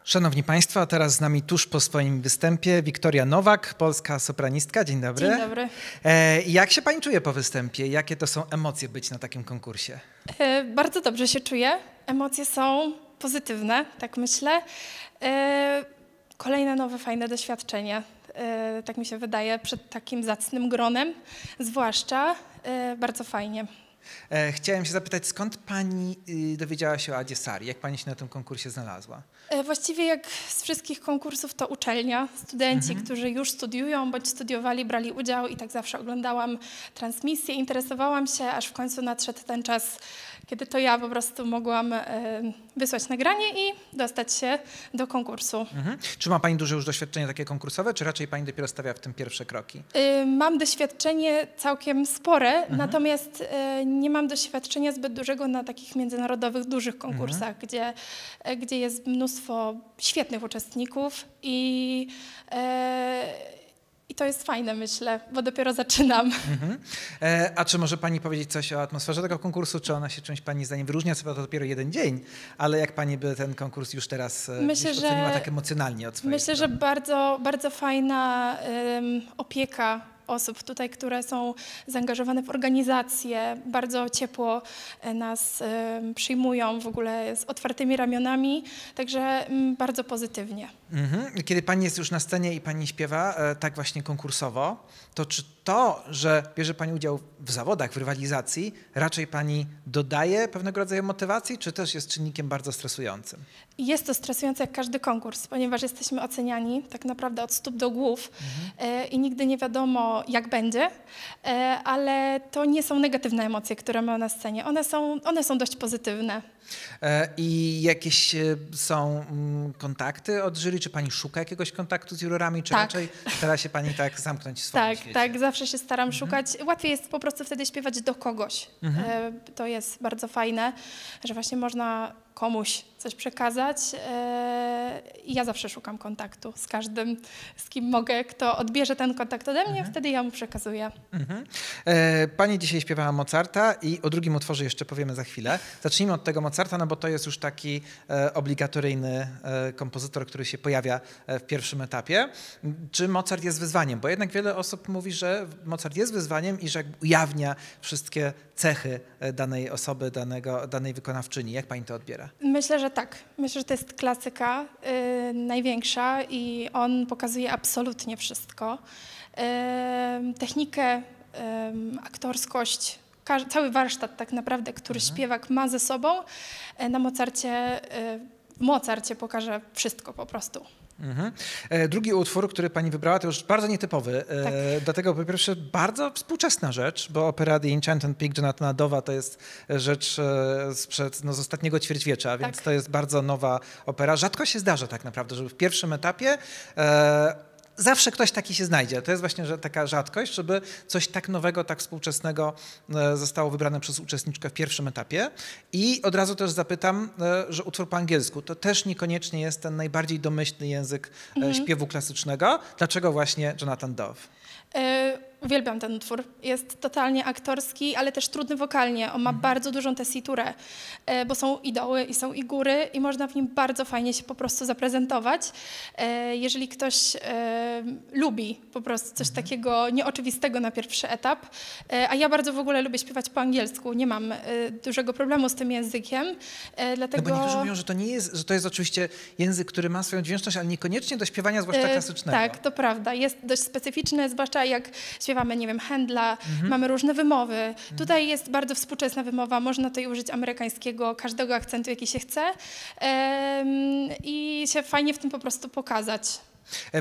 Szanowni Państwo, a teraz z nami tuż po swoim występie Wiktoria Nowak, polska sopranistka. Dzień dobry. Dzień dobry. Jak się Pani czuje po występie? Jakie to są emocje być na takim konkursie? Bardzo dobrze się czuję. Emocje są pozytywne, tak myślę. Kolejne nowe, fajne doświadczenie, tak mi się wydaje, przed takim zacnym gronem, zwłaszcza bardzo fajnie. Chciałem się zapytać, skąd Pani dowiedziała się o Adzie Sari? Jak Pani się na tym konkursie znalazła? Właściwie jak z wszystkich konkursów to uczelnia, studenci, którzy już studiują bądź studiowali, brali udział i tak zawsze oglądałam transmisję, interesowałam się, aż w końcu nadszedł ten czas, kiedy to ja po prostu mogłam wysłać nagranie i dostać się do konkursu. Czy ma Pani duże już doświadczenie takie konkursowe, czy raczej Pani dopiero stawia w tym pierwsze kroki? Mam doświadczenie całkiem spore, natomiast nie mam doświadczenia zbyt dużego na takich międzynarodowych, dużych konkursach, gdzie jest mnóstwo świetnych uczestników i to jest fajne, myślę, bo dopiero zaczynam. A czy może Pani powiedzieć coś o atmosferze tego konkursu? Czy ona się czymś Pani zdaniem wyróżnia? Co to dopiero jeden dzień, ale jak Pani by ten konkurs już teraz oceniła tak emocjonalnie od swojej Myślę, że bardzo, bardzo fajna opieka osób tutaj, które są zaangażowane w organizację, bardzo ciepło nas przyjmują w ogóle z otwartymi ramionami, także bardzo pozytywnie. Kiedy Pani jest już na scenie i Pani śpiewa tak właśnie konkursowo, to czy to, że bierze Pani udział w zawodach, w rywalizacji, raczej Pani dodaje pewnego rodzaju motywacji, czy też jest czynnikiem bardzo stresującym? Jest to stresujące jak każdy konkurs, ponieważ jesteśmy oceniani tak naprawdę od stóp do głów i nigdy nie wiadomo, jak będzie, ale to nie są negatywne emocje, które mamy na scenie. One są dość pozytywne. I jakieś są kontakty od jury? Czy Pani szuka jakiegoś kontaktu z jurorami, czy raczej stara się Pani tak zamknąć w swoim świecie? Tak, zawsze się staram szukać. Łatwiej jest po prostu wtedy śpiewać do kogoś. To jest bardzo fajne, że właśnie można komuś coś przekazać i ja zawsze szukam kontaktu z każdym, z kim mogę, kto odbierze ten kontakt ode mnie, wtedy ja mu przekazuję. Pani dzisiaj śpiewała Mozarta i o drugim utworze jeszcze powiemy za chwilę. Zacznijmy od tego Mozarta, no bo to jest już taki obligatoryjny kompozytor, który się pojawia w pierwszym etapie. Czy Mozart jest wyzwaniem? Bo jednak wiele osób mówi, że Mozart jest wyzwaniem i że ujawnia wszystkie cechy danej osoby, danej wykonawczyni. Jak Pani to odbiera? Myślę, że tak. Myślę, że to jest klasyka największa i on pokazuje absolutnie wszystko. Technikę, aktorskość, cały warsztat tak naprawdę, który śpiewak ma ze sobą, w Mozarcie pokaże wszystko po prostu. Drugi utwór, który Pani wybrała, to już bardzo nietypowy. Tak. Dlatego po pierwsze bardzo współczesna rzecz, bo opera The Enchanted Pig Jonathana Dove'a to jest rzecz z ostatniego ćwierćwiecza, więc to jest bardzo nowa opera. Rzadko się zdarza tak naprawdę, żeby w pierwszym etapie zawsze ktoś taki się znajdzie. To jest właśnie taka rzadkość, żeby coś tak nowego, tak współczesnego zostało wybrane przez uczestniczkę w pierwszym etapie. I od razu też zapytam, że utwór po angielsku to też niekoniecznie jest ten najbardziej domyślny język śpiewu klasycznego. Dlaczego właśnie Jonathan Dove? Uwielbiam ten utwór. Jest totalnie aktorski, ale też trudny wokalnie. On ma bardzo dużą tesiturę, bo są i doły, i są i góry i można w nim bardzo fajnie się po prostu zaprezentować. Jeżeli ktoś lubi po prostu coś takiego nieoczywistego na pierwszy etap, a ja bardzo w ogóle lubię śpiewać po angielsku, nie mam dużego problemu z tym językiem, dlatego... No bo niektórzy mówią, że to nie jest, że to jest oczywiście język, który ma swoją dźwięczność, ale niekoniecznie do śpiewania, zwłaszcza klasycznego. Tak, to prawda. Jest dość specyficzny, zwłaszcza jak śpiewamy, nie wiem, Händla, mamy różne wymowy. Tutaj jest bardzo współczesna wymowa, można tutaj użyć amerykańskiego, każdego akcentu, jaki się chce i się fajnie w tym po prostu pokazać.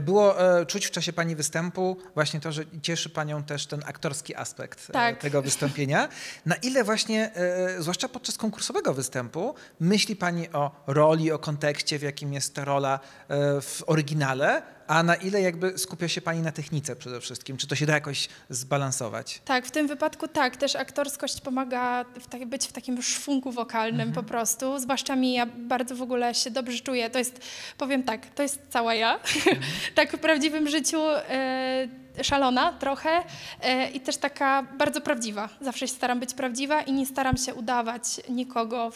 Było czuć w czasie Pani występu właśnie to, że cieszy Panią też ten aktorski aspekt tego wystąpienia. Na ile właśnie, zwłaszcza podczas konkursowego występu, myśli Pani o roli, o kontekście, w jakim jest ta rola w oryginale, a na ile jakby skupia się Pani na technice przede wszystkim? Czy to się da jakoś zbalansować? Tak, w tym wypadku tak. Też aktorskość pomaga być w takim szwungu wokalnym po prostu. Zwłaszcza mi, ja bardzo w ogóle się dobrze czuję. To jest, powiem tak, to jest cała ja. Tak w prawdziwym życiu szalona trochę i też taka bardzo prawdziwa. Zawsze się staram być prawdziwa i nie staram się udawać nikogo,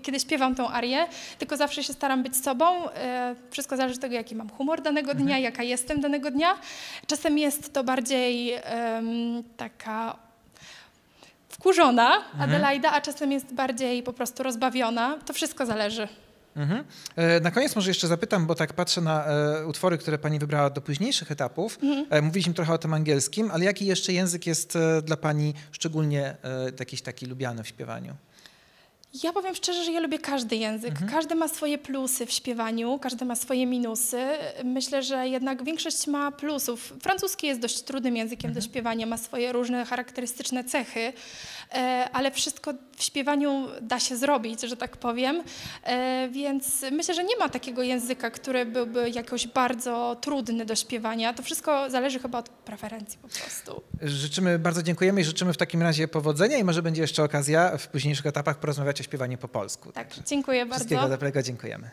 kiedy śpiewam tą arię, tylko zawsze się staram być sobą. Wszystko zależy od tego, jaki mam humor danego dnia, jaka jestem danego dnia. Czasem jest to bardziej taka wkurzona Adelaida, a czasem jest bardziej po prostu rozbawiona. To wszystko zależy. Na koniec może jeszcze zapytam, bo tak patrzę na utwory, które pani wybrała do późniejszych etapów. Mówiliśmy trochę o tym angielskim, ale jaki jeszcze język jest dla pani szczególnie jakiś taki lubiany w śpiewaniu? Ja powiem szczerze, że ja lubię każdy język. Każdy ma swoje plusy w śpiewaniu, każdy ma swoje minusy. Myślę, że jednak większość ma plusów. Francuski jest dość trudnym językiem do śpiewania, ma swoje różne charakterystyczne cechy, ale wszystko w śpiewaniu da się zrobić, że tak powiem. Więc myślę, że nie ma takiego języka, który byłby jakoś bardzo trudny do śpiewania. To wszystko zależy chyba od preferencji po prostu. Bardzo dziękujemy i życzymy w takim razie powodzenia i może będzie jeszcze okazja w późniejszych etapach porozmawiać o śpiewaniu po polsku. Tak, dziękuję bardzo. Wszystkiego dobrego, dziękujemy.